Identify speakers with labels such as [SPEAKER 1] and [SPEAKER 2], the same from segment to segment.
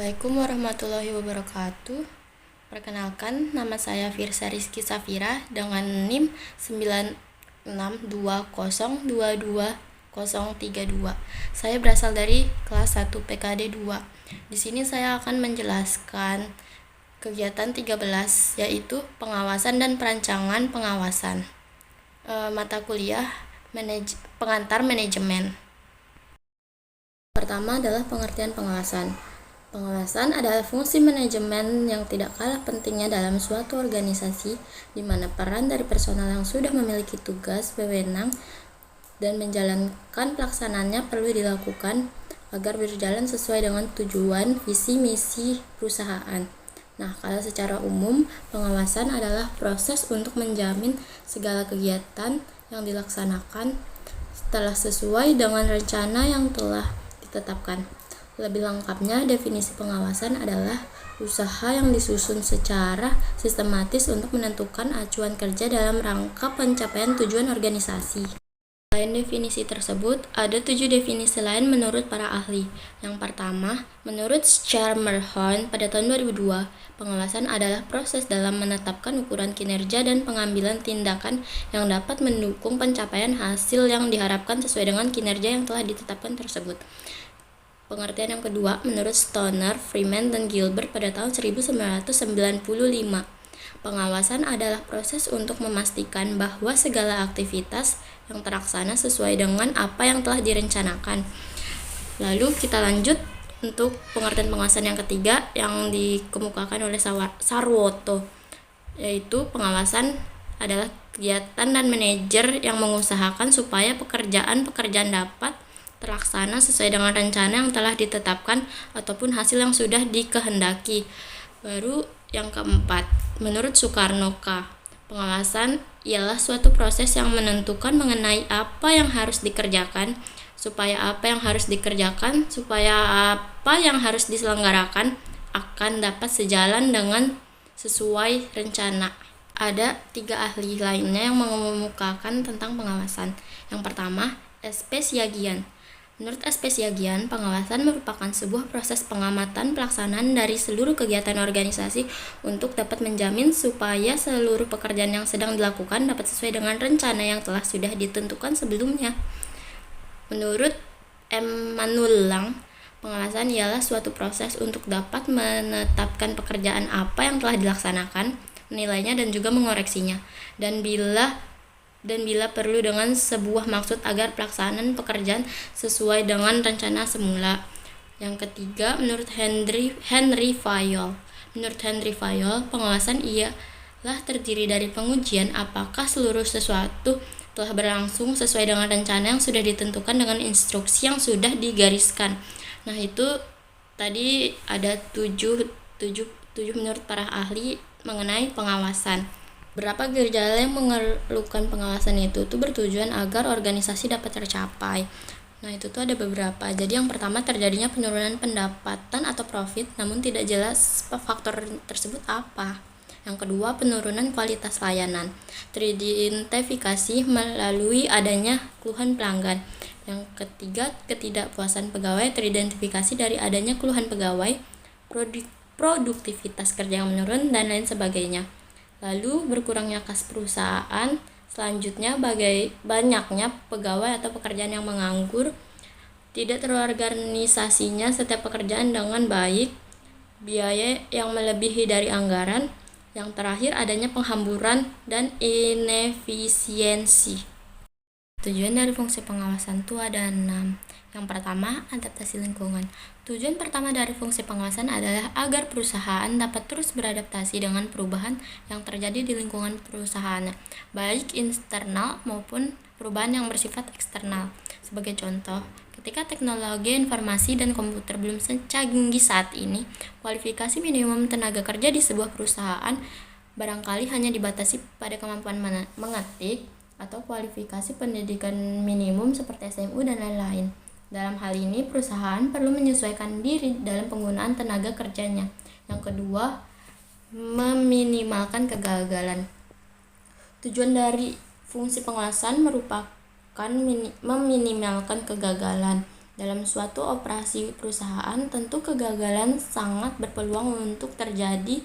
[SPEAKER 1] Assalamualaikum warahmatullahi wabarakatuh. Perkenalkan, nama saya Firsa Rizky Safira dengan NIM 9620222032. Saya berasal dari kelas 1 PKD 2. Di sini saya akan menjelaskan kegiatan 13, yaitu pengawasan dan perancangan pengawasan. Mata kuliah pengantar manajemen. Pertama adalah pengertian pengawasan. Pengawasan adalah fungsi manajemen yang tidak kalah pentingnya dalam suatu organisasi, di mana peran dari personal yang sudah memiliki tugas, wewenang, dan menjalankan pelaksanaannya perlu dilakukan agar berjalan sesuai dengan tujuan, visi, misi perusahaan. Nah, kalau secara umum, pengawasan adalah proses untuk menjamin segala kegiatan yang dilaksanakan telah sesuai dengan rencana yang telah ditetapkan. Lebih lengkapnya, definisi pengawasan adalah usaha yang disusun secara sistematis untuk menentukan acuan kerja dalam rangka pencapaian tujuan organisasi. Selain definisi tersebut, ada 7 definisi lain menurut para ahli. Yang pertama, menurut Schermerhorn pada tahun 2002, pengawasan adalah proses dalam menetapkan ukuran kinerja dan pengambilan tindakan yang dapat mendukung pencapaian hasil yang diharapkan sesuai dengan kinerja yang telah ditetapkan tersebut. Pengertian yang kedua, menurut Stoner, Freeman, dan Gilbert pada tahun 1995, pengawasan adalah proses untuk memastikan bahwa segala aktivitas yang terlaksana sesuai dengan apa yang telah direncanakan. Lalu kita lanjut untuk pengertian pengawasan yang ketiga yang dikemukakan oleh Sarwoto, yaitu pengawasan adalah kegiatan dan manajer yang mengusahakan supaya pekerjaan dapat terlaksana sesuai dengan rencana yang telah ditetapkan ataupun hasil yang sudah dikehendaki. Baru yang keempat, menurut Soekarno-K, pengawasan ialah suatu proses yang menentukan mengenai apa yang harus dikerjakan, supaya apa yang harus diselenggarakan akan dapat sejalan dengan sesuai rencana. Ada 3 ahli lainnya yang mengemukakan tentang pengawasan. Yang pertama, SP Siagian. Menurut SP Siagian, pengawasan merupakan sebuah proses pengamatan pelaksanaan dari seluruh kegiatan organisasi untuk dapat menjamin supaya seluruh pekerjaan yang sedang dilakukan dapat sesuai dengan rencana yang telah sudah ditentukan sebelumnya. Menurut M. Manulang, pengawasan ialah suatu proses untuk dapat menetapkan pekerjaan apa yang telah dilaksanakan, menilainya dan juga mengoreksinya, dan bila perlu dengan sebuah maksud agar pelaksanaan pekerjaan sesuai dengan rencana semula. Yang ketiga, menurut Henry Fayol. Menurut Henry Fayol, pengawasan ialah terdiri dari pengujian apakah seluruh sesuatu telah berlangsung sesuai dengan rencana yang sudah ditentukan dengan instruksi yang sudah digariskan. Nah, itu tadi ada 7 menurut para ahli mengenai pengawasan. Berapa gejala yang memerlukan pengawasan itu bertujuan agar organisasi dapat tercapai. Nah, itu ada beberapa. Jadi yang pertama, terjadinya penurunan pendapatan atau profit, namun tidak jelas faktor tersebut apa. Yang kedua, penurunan kualitas layanan, teridentifikasi melalui adanya keluhan pelanggan. Yang ketiga, ketidakpuasan pegawai, teridentifikasi dari adanya keluhan pegawai, produktivitas kerja yang menurun, dan lain sebagainya. Lalu berkurangnya kas perusahaan, selanjutnya banyaknya pegawai atau pekerjaan yang menganggur, tidak terorganisasinya setiap pekerjaan dengan baik, biaya yang melebihi dari anggaran, yang terakhir adanya penghamburan dan inefisiensi. Tujuan dari fungsi pengawasan itu ada 6. Yang pertama, adaptasi lingkungan. Tujuan pertama dari fungsi pengawasan adalah agar perusahaan dapat terus beradaptasi dengan perubahan yang terjadi di lingkungan perusahaan, baik internal maupun perubahan yang bersifat eksternal. Sebagai contoh, ketika teknologi informasi dan komputer belum secanggih saat ini, kualifikasi minimum tenaga kerja di sebuah perusahaan barangkali hanya dibatasi pada kemampuan mengetik atau kualifikasi pendidikan minimum seperti SMU dan lain-lain. Dalam hal ini, perusahaan perlu menyesuaikan diri dalam penggunaan tenaga kerjanya. Yang kedua, meminimalkan kegagalan. Tujuan dari fungsi pengawasan merupakan meminimalkan kegagalan. Dalam suatu operasi perusahaan, tentu kegagalan sangat berpeluang untuk terjadi,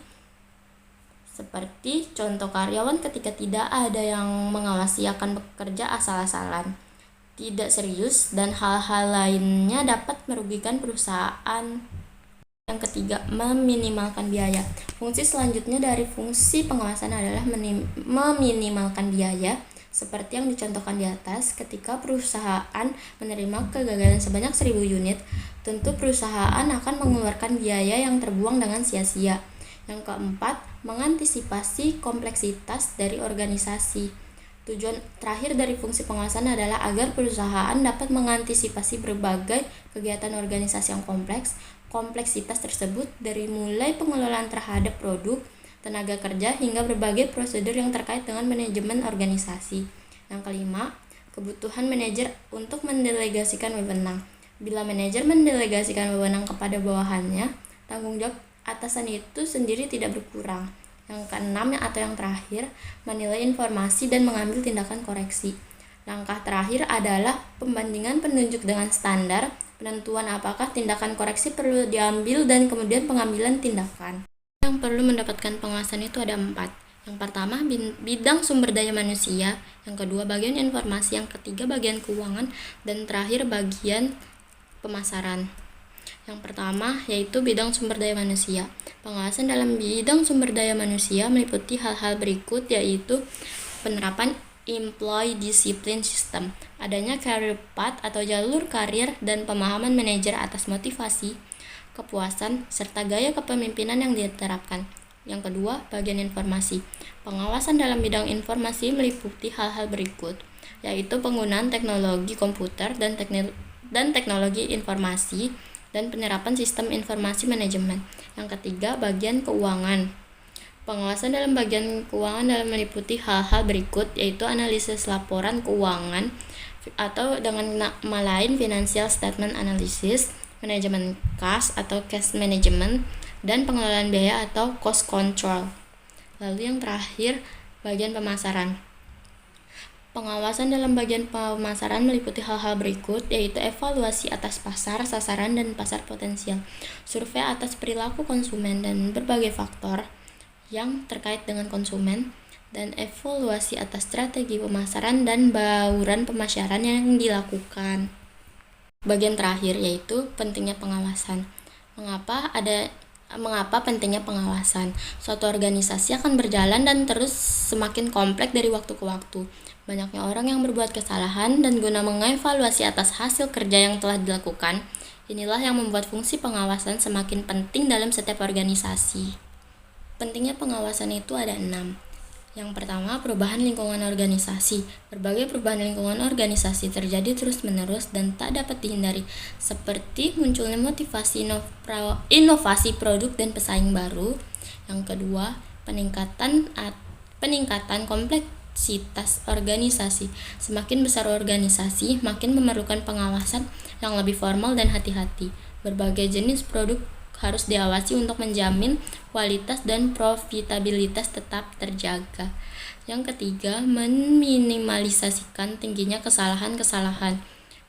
[SPEAKER 1] seperti contoh karyawan ketika tidak ada yang mengawasi akan bekerja asal-asalan, tidak serius, dan hal-hal lainnya dapat merugikan perusahaan. Yang ketiga, meminimalkan biaya. Fungsi selanjutnya dari fungsi pengawasan adalah meminimalkan biaya. Seperti yang dicontohkan di atas, ketika perusahaan menerima kegagalan sebanyak 1000 unit, tentu perusahaan akan mengeluarkan biaya yang terbuang dengan sia-sia. Yang keempat, mengantisipasi kompleksitas dari organisasi. Tujuan terakhir dari fungsi pengawasan adalah agar perusahaan dapat mengantisipasi berbagai kegiatan organisasi yang kompleks. Kompleksitas tersebut dari mulai pengelolaan terhadap produk, tenaga kerja, hingga berbagai prosedur yang terkait dengan manajemen organisasi. Yang kelima, kebutuhan manajer untuk mendelegasikan wewenang. Bila manajer mendelegasikan wewenang kepada bawahannya, tanggung jawab atasan itu sendiri tidak berkurang. Yang keenam atau yang terakhir, menilai informasi dan mengambil tindakan koreksi. Langkah terakhir adalah pembandingan penunjuk dengan standar, penentuan apakah tindakan koreksi perlu diambil, dan kemudian pengambilan tindakan. Yang perlu mendapatkan pengawasan itu ada 4. Yang pertama, bidang sumber daya manusia. Yang kedua, bagian informasi. Yang ketiga, bagian keuangan. Dan terakhir, bagian pemasaran. Yang pertama, yaitu bidang sumber daya manusia. Pengawasan dalam bidang sumber daya manusia meliputi hal-hal berikut, yaitu penerapan Employee Discipline System, adanya career path atau jalur karir, dan pemahaman manajer atas motivasi, kepuasan, serta gaya kepemimpinan yang diterapkan. Yang kedua, bagian informasi. Pengawasan dalam bidang informasi meliputi hal-hal berikut, yaitu penggunaan teknologi komputer dan teknologi informasi, dan penerapan sistem informasi manajemen. Yang ketiga, bagian keuangan. Pengawasan dalam bagian keuangan dalam meliputi hal-hal berikut, yaitu analisis laporan keuangan atau dengan nama lain financial statement analysis, manajemen cash atau cash management, dan pengelolaan biaya atau cost control. Lalu yang terakhir, bagian pemasaran. Pengawasan dalam bagian pemasaran meliputi hal-hal berikut, yaitu evaluasi atas pasar, sasaran, dan pasar potensial, survei atas perilaku konsumen dan berbagai faktor yang terkait dengan konsumen, dan evaluasi atas strategi pemasaran dan bauran pemasaran yang dilakukan. Bagian terakhir yaitu pentingnya pengawasan. Mengapa pentingnya pengawasan? Suatu organisasi akan berjalan dan terus semakin kompleks dari waktu ke waktu. Banyaknya orang yang berbuat kesalahan, dan guna mengevaluasi atas hasil kerja yang telah dilakukan, inilah yang membuat fungsi pengawasan semakin penting dalam setiap organisasi. Pentingnya pengawasan itu ada 6. Yang pertama, perubahan lingkungan organisasi. Berbagai perubahan lingkungan organisasi terjadi terus-menerus dan tak dapat dihindari, seperti munculnya motivasi inovasi produk dan pesaing baru. Yang kedua, peningkatan kompleksitas organisasi. Semakin besar organisasi, makin memerlukan pengawasan yang lebih formal dan hati-hati. Berbagai jenis produk harus diawasi untuk menjamin kualitas dan profitabilitas tetap terjaga. Yang ketiga, meminimalisasikan tingginya kesalahan-kesalahan.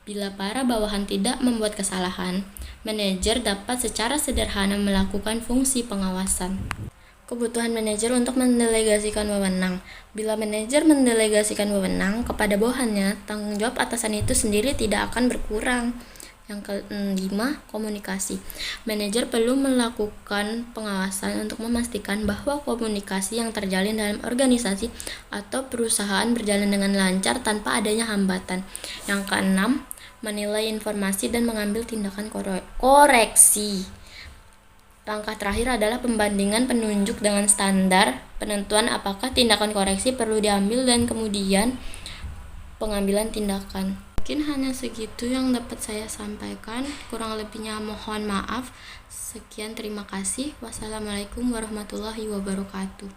[SPEAKER 1] Bila para bawahan tidak membuat kesalahan, manajer dapat secara sederhana melakukan fungsi pengawasan. Kebutuhan manajer untuk mendelegasikan wewenang. Bila manajer mendelegasikan wewenang kepada bawahannya, tanggung jawab atasan itu sendiri tidak akan berkurang. Yang kelima, komunikasi. Manajer perlu melakukan pengawasan untuk memastikan bahwa komunikasi yang terjalin dalam organisasi atau perusahaan berjalan dengan lancar tanpa adanya hambatan. Yang keenam, menilai informasi dan mengambil tindakan koreksi. Langkah terakhir adalah pembandingan penunjuk dengan standar, penentuan apakah tindakan koreksi perlu diambil, dan kemudian pengambilan tindakan. Mungkin hanya segitu yang dapat saya sampaikan, kurang lebihnya mohon maaf. Sekian, terima kasih. Wassalamualaikum warahmatullahi wabarakatuh.